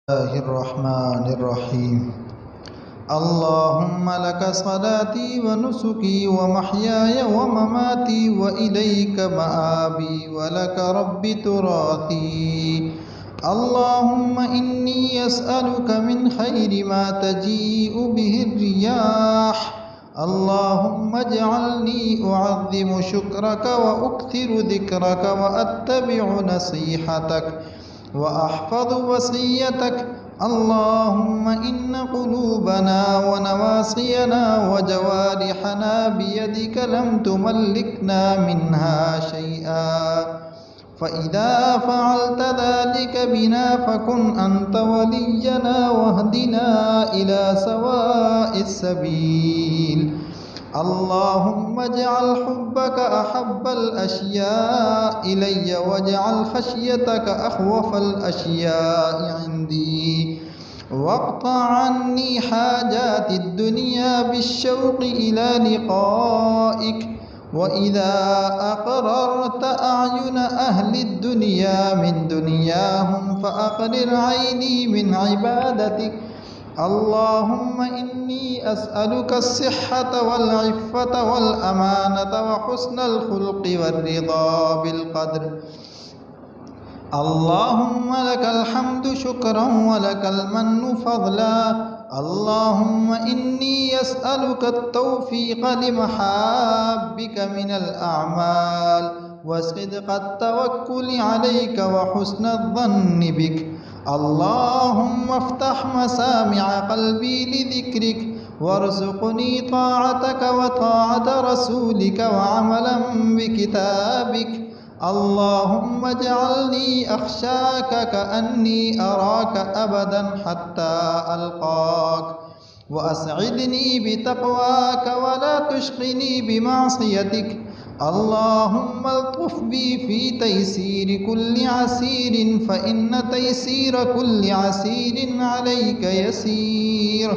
الله الرحمن الرحيم اللهم لك صلاتي ونسكي ومحياي ومماتي وإليك مآبي ولك رب تراثي اللهم إني أسألك من خير ما تجيء به الرياح اللهم اجعلني أعظم شكرك وأكثر ذكرك وأتبع نصيحتك وأحفظ وصيتك اللهم إن قلوبنا ونواصينا وجوارحنا بيدك لم تملكنا منها شيئا فإذا فعلت ذلك بنا فكن أنت ولينا واهدنا إلى سواء السبيل اللهم اجعل حبك أحب الأشياء إلي واجعل خشيتك أخوف الأشياء عندي واقطع عني حاجات الدنيا بالشوق إلى لقائك وإذا أقررت أعين أهل الدنيا من دنياهم فأقرر عيني من عبادتك اللهم إني أسألك الصحة والعفة والأمانة وحسن الخلق والرضا بالقدر اللهم لك الحمد شكرا ولك المن فضلا اللهم إني أسألك التوفيق لمحابك من الأعمال وصدق التوكل عليك وحسن الظن بك اللهم افتح مسامع قلبي لذكرك وارزقني طاعتك وطاعة رسولك وعملا بكتابك اللهم اجعلني أخشاك كأني أراك أبدا حتى ألقاك وأسعدني بتقواك ولا تشقني بمعصيتك اللهم الطف بي في تيسير كل عسير فإن تيسير كل عسير عليك يسير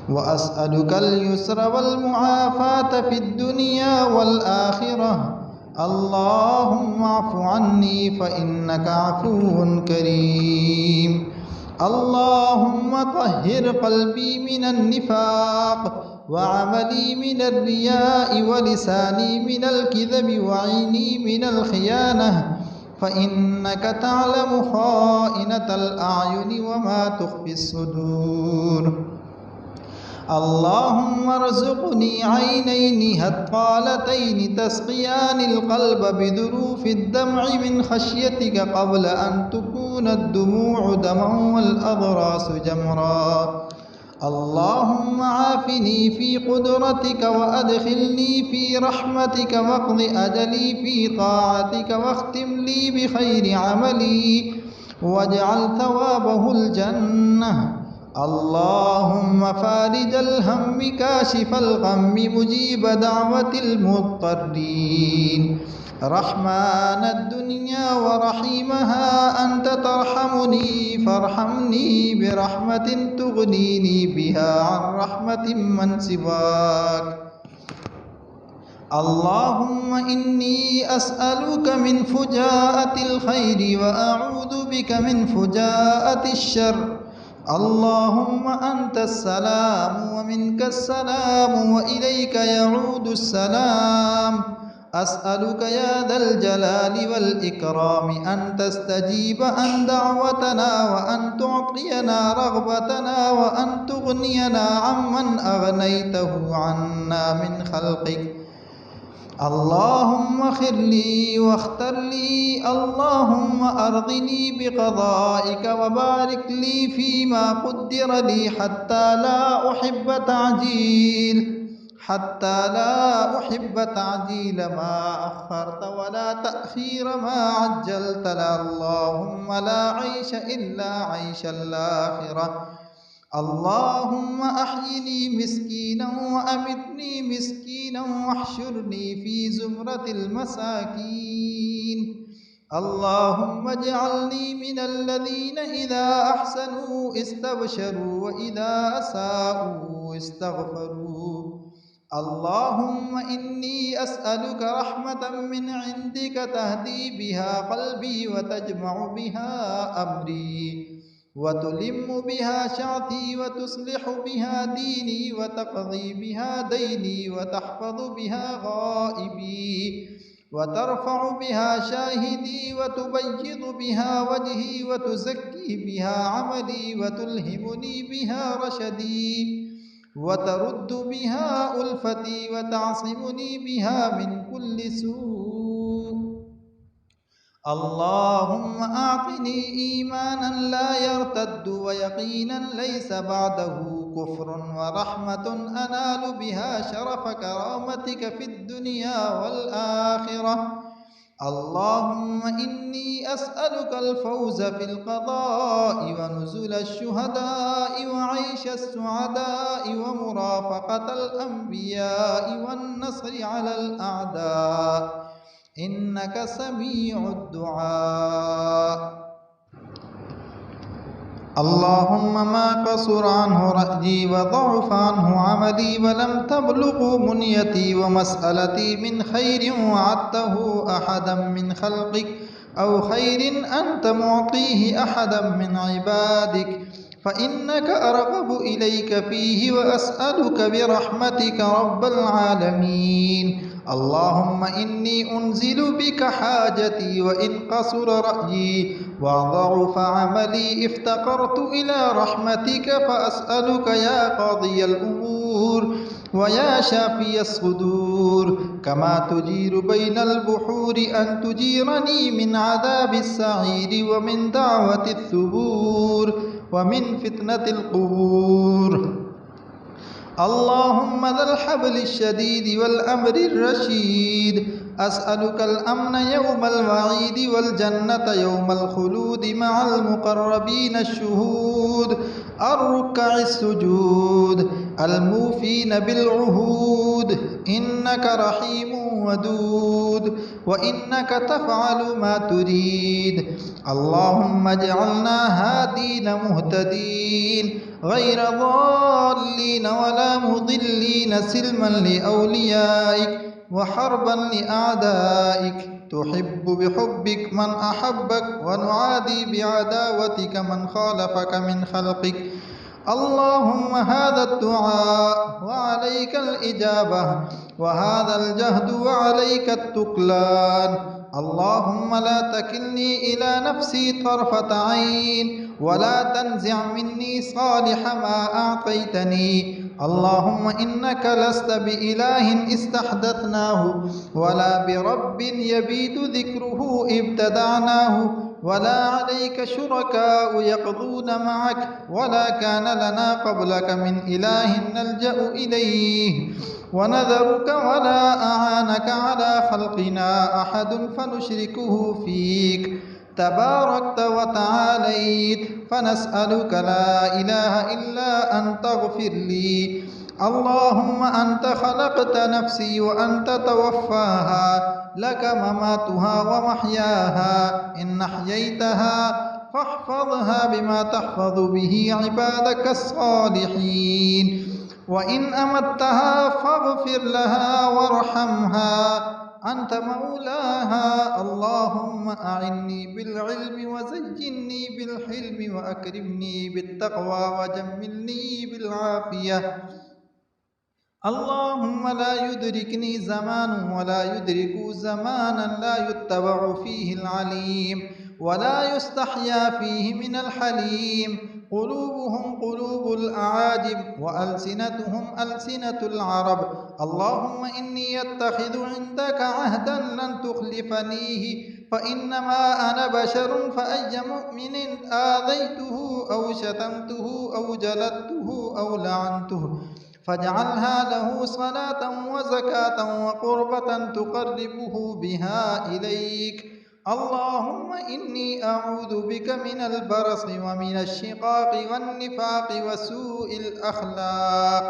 وأسألك اليسر والمعافاة في الدنيا والآخرة اللهم اعف عني فإنك عفو كريم اللهم طهر قلبي من النفاق وعملي من الرياء ولساني من الكذب وعيني من الخيانة فإنك تعلم خائنة الأعين وما تخفي الصدور اللهم ارزقني عينين هطالتين تسقيان القلب بذروف الدمع من خشيتك قبل أن تكون الدموع دما والأضراس جمرا اللهم عافني في قدرتك وأدخلني في رحمتك واقض أجلي في طاعتك واختم لي بخير عملي واجعل ثوابه الجنة اللهم فارج الهم كاشف الغم مجيب دعوة المضطرين رحمن الدنيا ورحيمها أنت ترحمني فارحمني برحمة تغنيني بها عن رحمة من سواك اللهم إني أسألك من فجاءة الخير وأعوذ بك من فجاءة الشر اللهم أنت السلام ومنك السلام وإليك يعود السلام أسألك يا ذا الجلال والإكرام أن تستجيب عن دعوتنا وأن تعطينا رغبتنا وأن تغنينا عمن أغنيته عنا من خلقك اللهم خر لي واختر لي اللهم أرضني بقضائك وبارك لي فيما قدر لي حتى لا أحب تعجيل ما أخرت ولا تأخير ما عجلت اللهم لا عيش إلا عيش الآخرة اللهم أحيني مسكينا وأمتني مسكينا واحشرني في زمرة المساكين اللهم اجعلني من الذين إذا أحسنوا استبشروا وإذا أساءوا استغفروا اللهم إني أسألك رحمة من عندك تهدي بها قلبي وتجمع بها أمري وتلم بها شعثي وتصلح بها ديني وتقضي بها ديني وتحفظ بها غائبي وترفع بها شاهدي وتبيض بها وجهي وتزكي بها عملي وتلهمني بها رشدي وترد بها ألفتي وتعصمني بها من كل سوء. اللهم أعطني إيمانا لا يرتد ويقينا ليس بعده كفر ورحمة أنال بها شرف كرامتك في الدنيا والآخرة. اللهم إني أسألك الفوز في القضاء ونزل الشهداء وعيش السعداء ومرافقة الأنبياء والنصر على الأعداء إنك سميع الدعاء. اللهم ما قصر عنه رأيي وضعف عنه عملي ولم تبلغ منيتي ومسألتي من خير وعدته أحدا من خلقك أو خير أنت معطيه أحدا من عبادك فإنك أرغب إليك فيه وأسألك برحمتك رب العالمين. اللهم إني أنزل بك حاجتي وإن قصر رأيي وضعف عملي افتقرت إلى رحمتك فأسألك يا قاضي الأمور ويا شافي الصدور كما تجير بين البحور أن تجيرني من عذاب السعير ومن دعوة الثبور ومن فتنة القبور. اللهم ذا الحبل الشديد والأمر الرشيد أسألك الأمن يوم الوعيد والجنة يوم الخلود مع المقربين الشهود الركع السجود الموفين بالعهود إنك رحيم ودود وإنك تفعل ما تريد. اللهم اجعلنا هادين مهتدين غير ضالين ولا مضلين سلما لأوليائك وحربا لأعدائك تحب بحبك من أحبك ونعادي بعداوتك من خالفك من خلقك. اللهم هذا الدعاء وعليك الإجابة وهذا الجهد وعليك التكلان. اللهم لا تكلني إلى نفسي طرفة عين ولا تنزع مني صالح ما أعطيتني. اللهم إنك لست بإله استحدثناه ولا برب يبيد ذكره ابتدعناه ولا عليك شركاء يقضون معك ولا كان لنا قبلك من إله نلجأ إليه ونذرك ولا أعانك على خلقنا أحد فنشركه فيك. تباركت وتعاليت فنسألك لا إله إلا أن تغفر لي. اللهم أنت خلقت نفسي وأنت توفاها لك مماتها ومحياها إن أحييتها فاحفظها بما تحفظ به عبادك الصالحين وإن أمتها فاغفر لها وارحمها أنت مولاها. اللهم أعني بالعلم وزينني بالحلم وأكرمني بالتقوى وجملني بالعافية. اللهم لا يدركني زمان ولا يدرك زمانا لا يتبع فيه العليم ولا يستحيا فيه من الحليم. قلوبهم قلوب الأعاجم وألسنتهم ألسنة العرب. اللهم إني أتخذ عندك عهدا لن تخلفنيه فإنما أنا بشر فأي مؤمن آذيته أو شتمته أو جلدته أو لعنته فاجعلها له صلاة وزكاة وقربة تقربه بها إليك. اللهم إني أعوذ بك من البرص ومن الشقاق والنفاق وسوء الأخلاق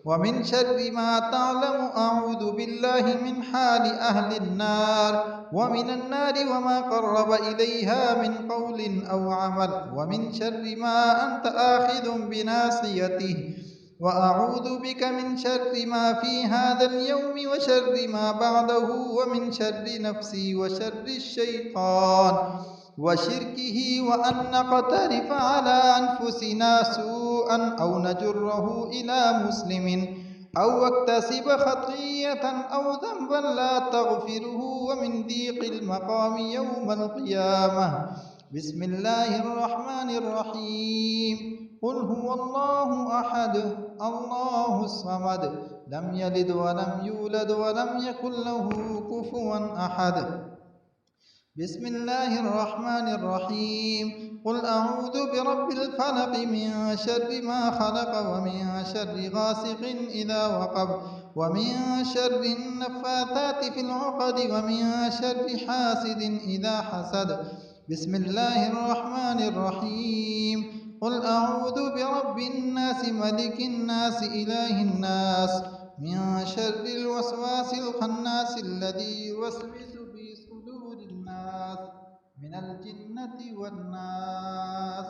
ومن شر ما تعلم. أعوذ بالله من حال أهل النار ومن النار وما قرب إليها من قول أو عمل ومن شر ما أنت آخذ بناصيته. وأعوذ بك من شر ما في هذا اليوم وشر ما بعده ومن شر نفسي وشر الشيطان وشركه وأن نقترف على أنفسنا سوءا أو نجره إلى مسلم أو اكتسب خطية أو ذنبا لا تغفره ومن ضيق المقام يوم القيامة. بسم الله الرحمن الرحيم. قل هو الله أحد الله الصمد لم يلد ولم يولد ولم يكن له كفوا أحد. بسم الله الرحمن الرحيم. قل أعوذ برب الفلق من شر ما خلق ومن شر غاسق إذا وقب ومن شر النفاثات في العقد ومن شر حاسد إذا حسد. بسم الله الرحمن الرحيم. قل أعوذ برب الناس ملك الناس إله الناس من شر الوسواس الخناس الذي يوسوس في صدور الناس من الجنة والناس.